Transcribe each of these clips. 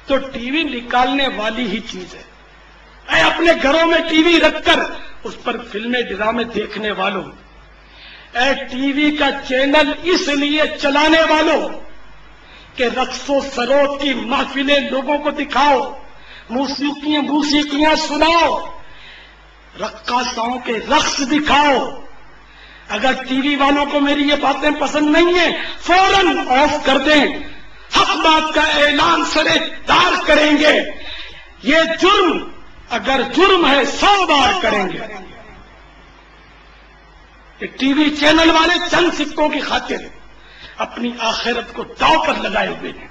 تو T V نکالنے والی ہی چیز ہے۔ اے اپنے گھروں میں ٹی وی رکھ کر اس پر فلمیں ڈرامے دیکھنے والوں، اے ٹی وی کا چینل اس لیے چلانے والوں کہ رقص و سرود کی محفلیں لوگوں کو دکھاؤ، موسیقیاں سناؤ، رقاصاؤں کے رقص دکھاؤ۔ اگر ٹی وی والوں کو میری یہ باتیں پسند نہیں ہیں فوراً آف کر دیں، حق بات کا اعلان سرے دار کریں گے۔ یہ جرم اگر جرم ہے 100 بار کریں گے۔ کہ ٹی وی چینل والے چند سکوں کی خاطر اپنی آخرت کو داؤ پر لگائے ہوئے ہیں۔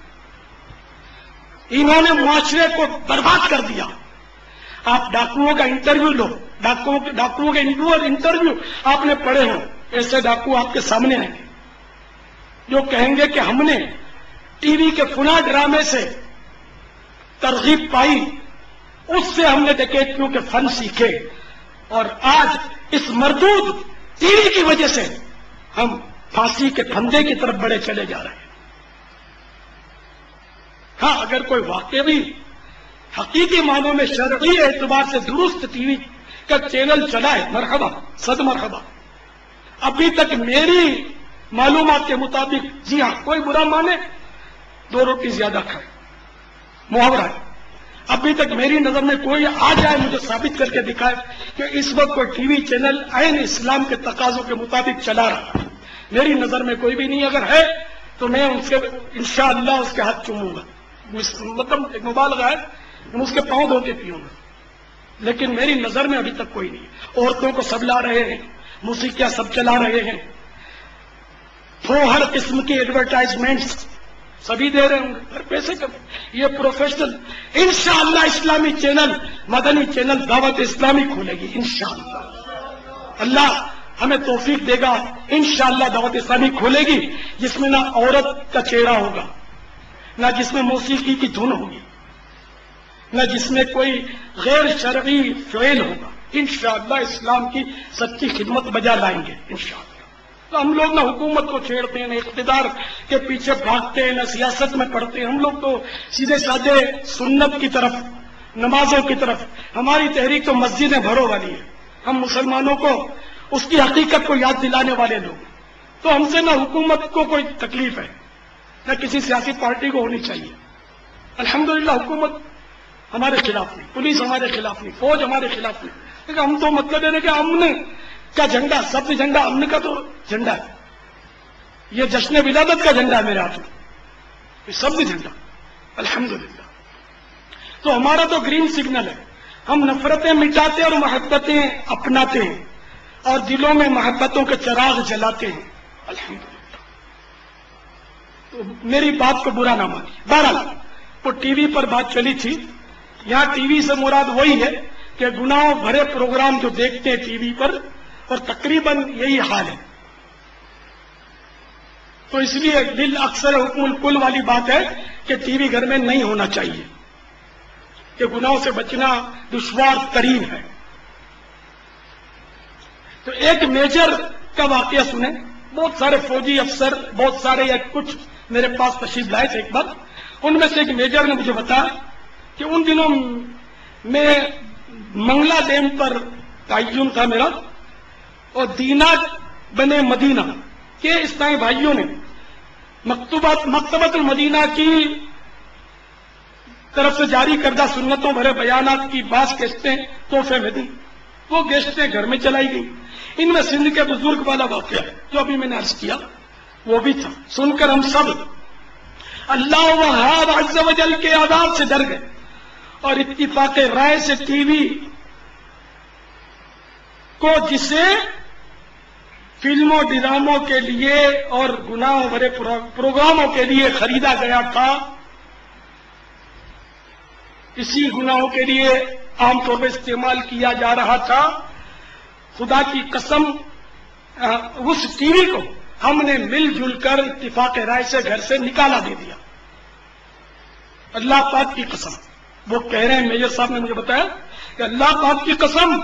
انہوں نے معاشرے کو برباد کر دیا۔ آپ ڈاکوؤں کا انٹرویو لو، ڈاکوؤں کے انٹرویو آپ نے پڑھے ہوں، ایسے ڈاکو آپ کے سامنے آئیں گے جو کہیں گے کہ ہم نے ٹی وی کے فلاں ڈرامے سے ترغیب پائی، اس سے ہم نے ڈکیتیوں کے فن سیکھے، اور آج اس مردود ٹی وی کی وجہ سے ہم پھانسی کے پھندے کی طرف بڑھے چلے جا رہے ہیں۔ ہاں، اگر کوئی واقعی حقیقی معنوں میں شرعی اعتبار سے درست ٹی وی کا چینل چلائے، مرحبا، صد مرحبا۔ ابھی تک میری معلومات کے مطابق، جی ہاں، کوئی برا مانے 2 روٹی زیادہ کھائے، محاورہ ہے، ابھی تک میری نظر میں کوئی آ جائے مجھے ثابت کر کے دکھائے کہ اس وقت کوئی ٹی وی چینل عین اسلام کے تقاضوں کے مطابق چلا رہا ہے، میری نظر میں کوئی بھی نہیں۔ اگر ہے تو میں ان سے انشاءاللہ اس کے ہاتھ چوموں گا، مطلب ایک مبالغہ ہے، میں اس کے پاؤں دھو کے پیوں گا، لیکن میری نظر میں ابھی تک کوئی نہیں۔ عورتوں کو سب لا رہے ہیں، موسیقیاں سب چلا رہے ہیں، ہر قسم کی ایڈورٹائزمنٹس سبھی دے رہے ہوں گے، ہر پیسے کا یہ پروفیشنل انشاءاللہ اسلامی چینل، مدنی چینل دعوت اسلامی کھولے گی انشاءاللہ۔ اللہ ہمیں توفیق دے گا، انشاءاللہ دعوت اسلامی کھولے گی جس میں نہ عورت کا چہرہ ہوگا، نہ جس میں موسیقی کی دھن ہوگی، نہ جس میں کوئی غیر شرعی فعل ہوگا۔ انشاءاللہ اسلام کی سچی خدمت بجا لائیں گے انشاءاللہ۔ تو ہم لوگ نہ حکومت کو چھیڑتے ہیں، نہ اقتدار کے پیچھے بھاگتے ہیں، نہ سیاست میں پڑھتے ہیں، ہم لوگ تو سیدھے سادے سنت کی طرف، نمازوں کی طرف۔ ہماری تحریک تو مسجدیں بھرو والی ہے، ہم مسلمانوں کو اس کی حقیقت کو یاد دلانے والے لوگ، تو ہم سے نہ حکومت کو کوئی تکلیف ہے نہ کسی سیاسی پارٹی کو ہونی چاہیے۔ الحمدللہ حکومت ہمارے خلاف نہیں، پولیس ہمارے خلاف نہیں، فوج ہمارے خلاف نہیں، لیکن ہم تو مطلب ہے کہ امن کا جھنڈا، سبز جھنڈا امن کا تو جھنڈا ہے، یہ جشن ولادت کا جھنڈا ہے میرے ہاتھ میں، یہ سبز جھنڈا الحمدللہ۔ تو ہمارا تو گرین سگنل ہے، ہم نفرتیں مٹاتے اور محبتیں اپناتے ہیں اور دلوں میں محبتوں کے چراغ جلاتے ہیں الحمدللہ۔ تو میری بات کو برا نہ مانی۔ بہرحال وہ ٹی وی پر بات چلی تھی، یہاں ٹی وی سے مراد وہی ہے کہ گناہوں بھرے پروگرام جو دیکھتے ہیں ٹی وی پر، اور تقریباً یہی حال ہے۔ تو اس لیے بالاکثر حکم الکل والی بات ہے کہ ٹی وی گھر میں نہیں ہونا چاہیے، کہ گناہوں سے بچنا دشوار ترین ہے۔ تو ایک میجر کا واقعہ سنیں، بہت سارے فوجی افسر، بہت سارے یا کچھ میرے پاس تشریف لائے تھے ایک بار، ان میں سے ایک میجر نے مجھے بتایا کہ ان دنوں میں منگلا ڈیم پر تعین تھا میرا، اور دینار بنے مدینہ کے اسلامی بھائیوں نے مکتبۃ المدینہ کی طرف سے جاری کردہ سنتوں بھرے بیانات کی بعض گیشتیں تحفے میں دی، وہ گیشتیں گھر میں چلائی گئی۔ ان میں سندھ کے بزرگ والا واقعہ ہے جو ابھی میں نے عرض کیا وہ بھی تھا، سن کر ہم سب اللہ وہاب عز و جل کے عذاب سے ڈر گئے، اور اتفاق رائے سے ٹی وی کو جسے فلموں ڈراموں کے لیے اور گناہوں بھرے پروگراموں کے لیے خریدا گیا تھا، اسی گناہوں کے لیے عام طور پر استعمال کیا جا رہا تھا، خدا کی قسم اس ٹی وی کو ہم نے مل جل کر اتفاق رائے سے گھر سے نکالا دے دیا۔ اللہ پاک کی قسم، وہ کہہ رہے ہیں میجر صاحب نے مجھے بتایا کہ اللہ پاک کی قسم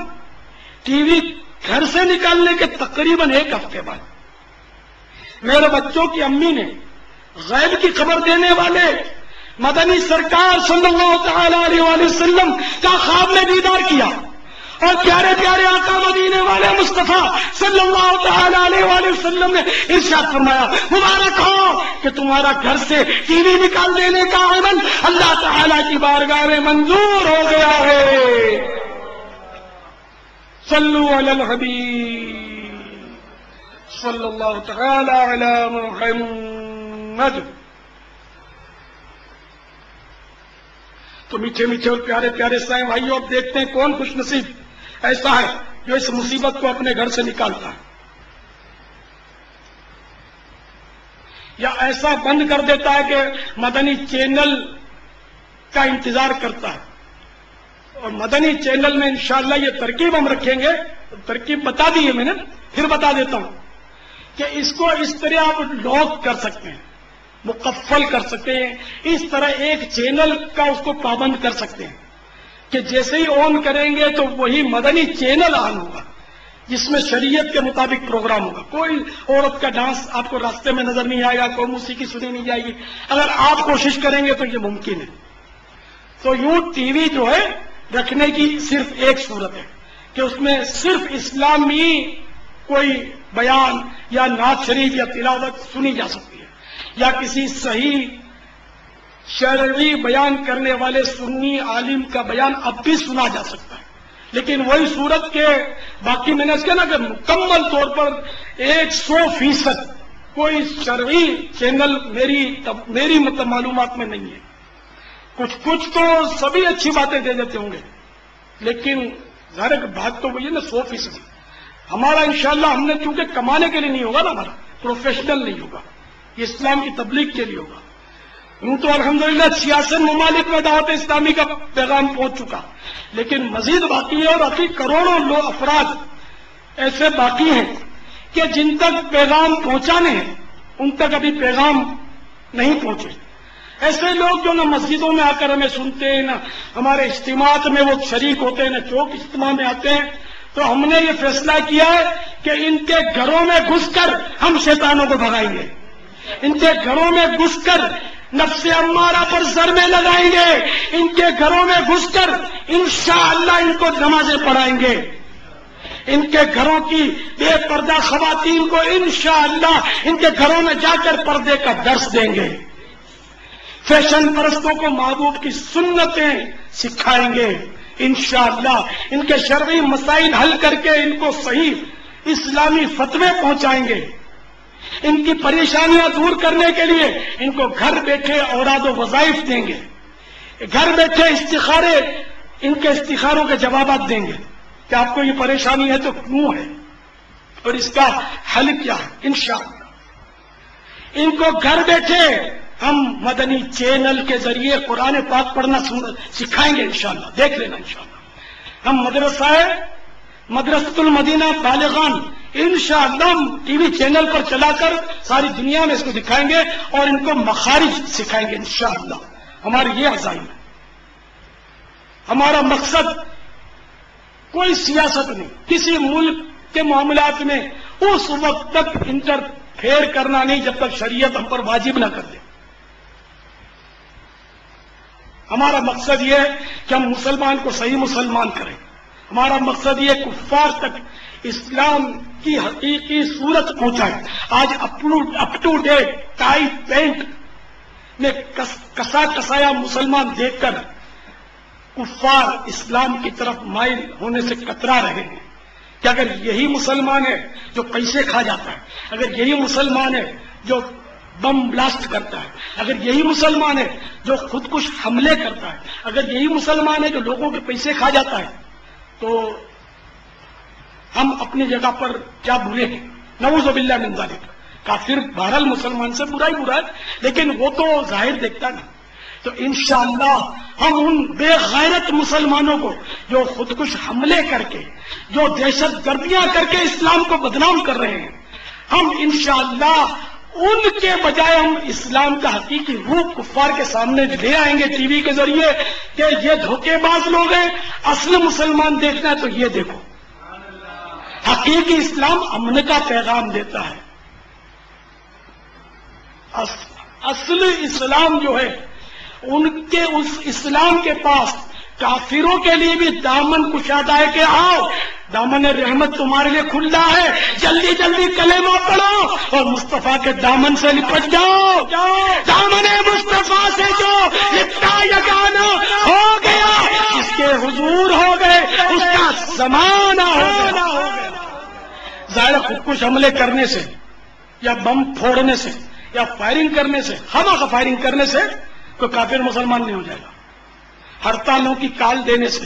ٹی وی گھر سے نکالنے کے تقریباً 1 ہفتے بعد میرے بچوں کی امی نے غیب کی خبر دینے والے مدنی سرکار صلی اللہ تعالی علیہ وآلہ وسلم کا خواب میں دیدار کیا اور پیارے پیارے آقا مدینے والے مصطفیٰ صلی اللہ تعالی علیہ وآلہ وسلم نے ارشاد فرمایا مبارک ہو کہ تمہارا گھر سے ٹی وی نکال دینے کا عمل اللہ تعالی کی بارگاہ میں منظور ہو گیا ہے. صلو علی الحبیب صلی اللہ تعالی علی محمد. تو میٹھے میٹھے اور پیارے پیارے اسلامی بھائیوں، اب دیکھتے ہیں کون خوش نصیب ایسا ہے جو اس مصیبت کو اپنے گھر سے نکالتا ہے یا ایسا بند کر دیتا ہے کہ مدنی چینل کا انتظار کرتا ہے. اور مدنی چینل میں انشاءاللہ یہ ترکیب ہم رکھیں گے، ترکیب بتا دی ہے میں نے، پھر بتا دیتا ہوں کہ اس کو اس طرح آپ لاک کر سکتے ہیں، مقفل کر سکتے ہیں، اس طرح ایک چینل کا اس کو پابند کر سکتے ہیں کہ جیسے ہی آن کریں گے تو وہی مدنی چینل آن ہوگا جس میں شریعت کے مطابق پروگرام ہوگا. کوئی عورت کا ڈانس آپ کو راستے میں نظر نہیں آئے گا، کوئی موسیقی سنی نہیں جائے گی. اگر آپ کوشش کریں گے تو یہ ممکن ہے. تو یوں ٹی وی جو ہے رکھنے کی صرف ایک صورت ہے کہ اس میں صرف اسلامی کوئی بیان یا نعت شریف یا تلاوت سنی جا سکتی ہے، یا کسی صحیح شرعی بیان کرنے والے سنی عالم کا بیان اب بھی سنا جا سکتا ہے. لیکن وہی صورت کے باقی میں نے اس کے نا کہ مکمل طور پر 100% کوئی شرعی چینل میری معلومات میں نہیں ہے. کچھ تو سبھی اچھی باتیں دے دیتے ہوں گے، لیکن ظاہر بات تو وہی ہے نا 100%. ہمارا انشاءاللہ ہم نے چونکہ کمانے کے لیے نہیں ہوگا نا، ہمارا پروفیشنل نہیں ہوگا، یہ اسلام کی تبلیغ کے لیے ہوگا. یوں تو الحمدللہ 66 ممالک میں دعوت اسلامی کا پیغام پہنچ چکا، لیکن مزید باقی ہے. اور ابھی کروڑوں لوگ افراد ایسے باقی ہیں کہ جن تک پیغام پہنچانے ہیں ان تک ابھی پیغام نہیں پہنچے. ایسے لوگ جو نہ مسجدوں میں آ کر ہمیں سنتے ہیں، نہ ہمارے اجتماعات میں وہ شریک ہوتے ہیں، نہ چوک اجتماع میں آتے ہیں. تو ہم نے یہ فیصلہ کیا ہے کہ ان کے گھروں میں گھس کر ہم شیطانوں کو بھگائیں گے، ان کے گھروں میں گھس کر نفس امارہ پر ضربیں لگائیں گے، ان کے گھروں میں گھس کر انشاءاللہ ان کو نمازیں پڑھائیں گے، ان کے گھروں کی بے پردہ خواتین کو انشاءاللہ ان کے گھروں میں جا کر پردے کا درس دیں گے، فیشن پرستوں کو محبوب کی سنتیں سکھائیں گے، انشاءاللہ ان کے شرعی مسائل حل کر کے ان کو صحیح اسلامی فتوے پہنچائیں گے، ان کی پریشانیاں دور کرنے کے لیے ان کو گھر بیٹھے اوراد و وظائف دیں گے، گھر بیٹھے استخارے، ان کے استخاروں کے جوابات دیں گے کہ آپ کو یہ پریشانی ہے تو کیوں ہے اور اس کا حل کیا ہے. انشاءاللہ ان کو گھر بیٹھے ہم مدنی چینل کے ذریعے قرآن پاک پڑھنا سکھائیں گے انشاءاللہ. دیکھ لینا انشاءاللہ. ہم مدرسۃ المدینہ بالغان انشاءاللہ ہم ٹی وی چینل پر چلا کر ساری دنیا میں اس کو دکھائیں گے اور ان کو مخارج سکھائیں گے انشاءاللہ. ہماری یہ عزائم ہے. ہمارا مقصد کوئی سیاست نہیں، کسی ملک کے معاملات میں اس وقت تک انٹرفیئر کرنا نہیں جب تک شریعت ہم پر واجب نہ کر دے. ہمارا مقصد یہ ہے کہ ہم مسلمان کو صحیح مسلمان کریں. ہمارا مقصد یہ کفار تک اسلام کی حقیقی صورت پہنچائیں. آج up to date tie pant میں کسا کسایا مسلمان دیکھ کر کفار اسلام کی طرف مائل ہونے سے کترا رہے ہیں کہ اگر یہی مسلمان ہے جو پیسے کھا جاتا ہے، اگر یہی مسلمان ہے جو بم بلاسٹ کرتا ہے، اگر یہی مسلمان ہے جو خودکش حملے کرتا ہے، اگر یہی مسلمان ہے جو لوگوں کے پیسے کھا جاتا ہے، تو ہم اپنی جگہ پر کیا برے ہیں. نعوذ باللہ من ذالک. کافر بہرحال مسلمان سے برا ہی برا ہے، لیکن وہ تو ظاہر دیکھتا نہیں. تو انشاءاللہ ہم ان بے غیرت مسلمانوں کو جو خودکش حملے کر کے، جو دہشت گردیاں کر کے اسلام کو بدنام کر رہے ہیں، ہم انشاءاللہ ان کے بجائے ہم اسلام کا حقیقی روپ کفار کے سامنے لے آئیں گے ٹی وی کے ذریعے کہ یہ دھوکے باز لوگ ہیں. اصل مسلمان دیکھنا ہے تو یہ دیکھو، حقیقی اسلام امن کا پیغام دیتا ہے. اصل اسلام جو ہے ان کے اس اسلام کے پاس کافروں کے لیے بھی دامن کشادہ ہے کہ آؤ دامن رحمت تمہارے لیے کھلا ہے، جلدی جلدی کلمہ پڑھو اور مصطفیٰ کے دامن سے لپٹ جاؤ۔ دامن مصطفیٰ سے جو لپٹا یگانہ ہو گیا، اس کے حضور ہو گئے، اس کا زمانہ ہو گیا۔ ظاہر خود کش حملے کرنے سے یا بم پھوڑنے سے یا فائرنگ کرنے سے، خواہ فائرنگ کرنے سے کوئی کافر مسلمان نہیں ہو جائے گا۔ ہڑتالوں کی کال دینے سے،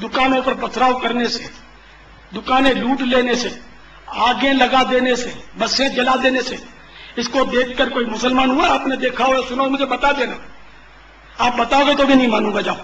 دکانوں پر پتھراؤ کرنے سے، دکانیں لوٹ لینے سے، آگیں لگا دینے سے، بسیں جلا دینے سے، اس کو دیکھ کر کوئی مسلمان ہوا؟ آپ نے دیکھا ہو، سنا ہو، مجھے بتا دینا۔ آپ بتاؤ گے تو بھی نہیں مانوں گا، جاؤ۔